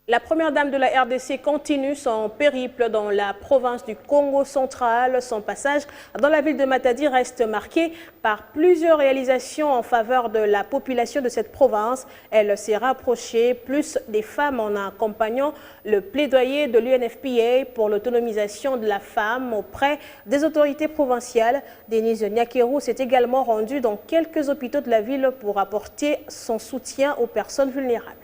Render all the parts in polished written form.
La première dame de la RDC continue son périple dans la province du Congo central. Son passage dans la ville de Matadi reste marqué par plusieurs réalisations en faveur de la population de cette province. Elle s'est rapprochée plus des femmes en accompagnant le plaidoyer de l'UNFPA pour l'autonomisation de la femme auprès des autorités provinciales. Denise Nyakeru s'est également rendue dans quelques hôpitaux de la ville pour apporter son soutien aux personnes vulnérables.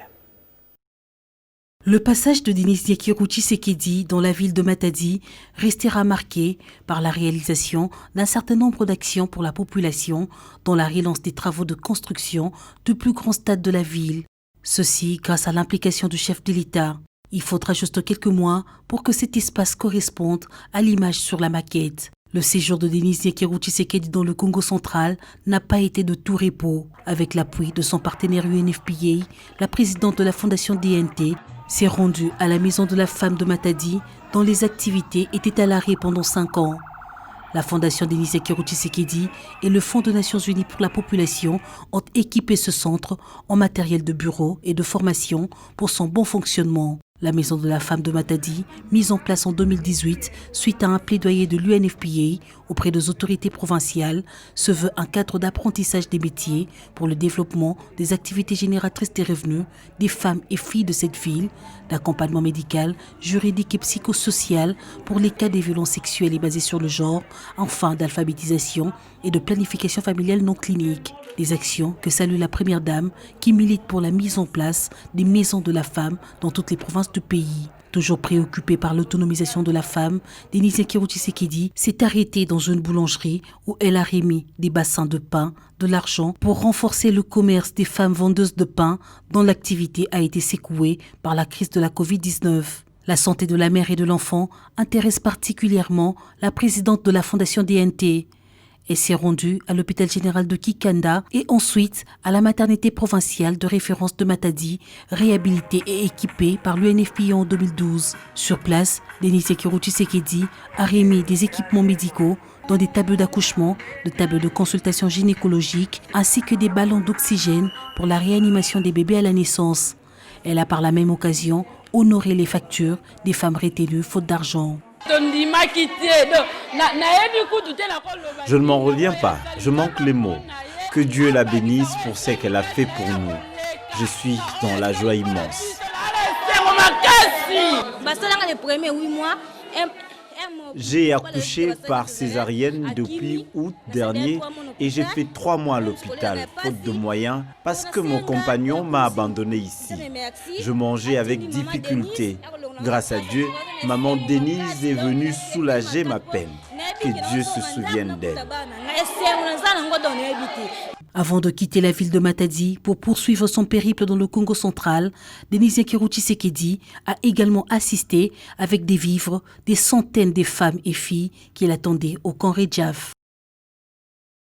Le passage de Denis Nyakeru Tshisekedi dans la ville de Matadi restera marqué par la réalisation d'un certain nombre d'actions pour la population, dont la relance des travaux de construction du plus grand stade de la ville. Ceci grâce à l'implication du chef de l'État. Il faudra juste quelques mois pour que cet espace corresponde à l'image sur la maquette. Le séjour de Denis Nyakeru Tshisekedi dans le Congo central n'a pas été de tout repos. Avec l'appui de son partenaire UNFPA, la présidente de la fondation DNT s'est rendue à la maison de la femme de Matadi, dont les activités étaient à l'arrêt pendant 5 ans. La fondation Denis Nyakeru Tshisekedi et le Fonds des Nations Unies pour la population ont équipé ce centre en matériel de bureau et de formation pour son bon fonctionnement. La maison de la femme de Matadi, mise en place en 2018 suite à un plaidoyer de l'UNFPA auprès des autorités provinciales, se veut un cadre d'apprentissage des métiers pour le développement des activités génératrices des revenus des femmes et filles de cette ville, d'accompagnement médical, juridique et psychosocial pour les cas des violences sexuelles et basées sur le genre, enfin d'alphabétisation et de planification familiale non clinique. Des actions que salue la première dame qui milite pour la mise en place des maisons de la femme dans toutes les provinces du pays. Toujours préoccupée par l'autonomisation de la femme, Denis Nyakeru Tshisekedi s'est arrêtée dans une boulangerie où elle a remis des bassins de pain, de l'argent pour renforcer le commerce des femmes vendeuses de pain dont l'activité a été secouée par la crise de la Covid-19. La santé de la mère et de l'enfant intéresse particulièrement la présidente de la fondation DNT. Elle s'est rendue à l'hôpital général de Kikanda et ensuite à la maternité provinciale de référence de Matadi, réhabilitée et équipée par l'UNFPA en 2012. Sur place, Denis Nyakeru Tshisekedi a remis des équipements médicaux, dont des tables d'accouchement, des tables de consultation gynécologique, ainsi que des ballons d'oxygène pour la réanimation des bébés à la naissance. Elle a par la même occasion honoré les factures des femmes retenues faute d'argent. Je ne m'en reviens pas, je manque les mots. Que Dieu la bénisse pour ce qu'elle a fait pour nous. Je suis dans la joie immense. J'ai accouché par césarienne depuis août dernier et j'ai fait 3 mois à l'hôpital, faute de moyens, parce que mon compagnon m'a abandonné ici. Je mangeais avec difficulté. Grâce à Dieu, maman Denise est venue soulager ma peine. Que Dieu se souvienne d'elle. Avant de quitter la ville de Matadi pour poursuivre son périple dans le Congo central, Denis Nyakeru Tshisekedi a également assisté avec des vivres des centaines de femmes et filles qui l'attendaient au camp Redjaf.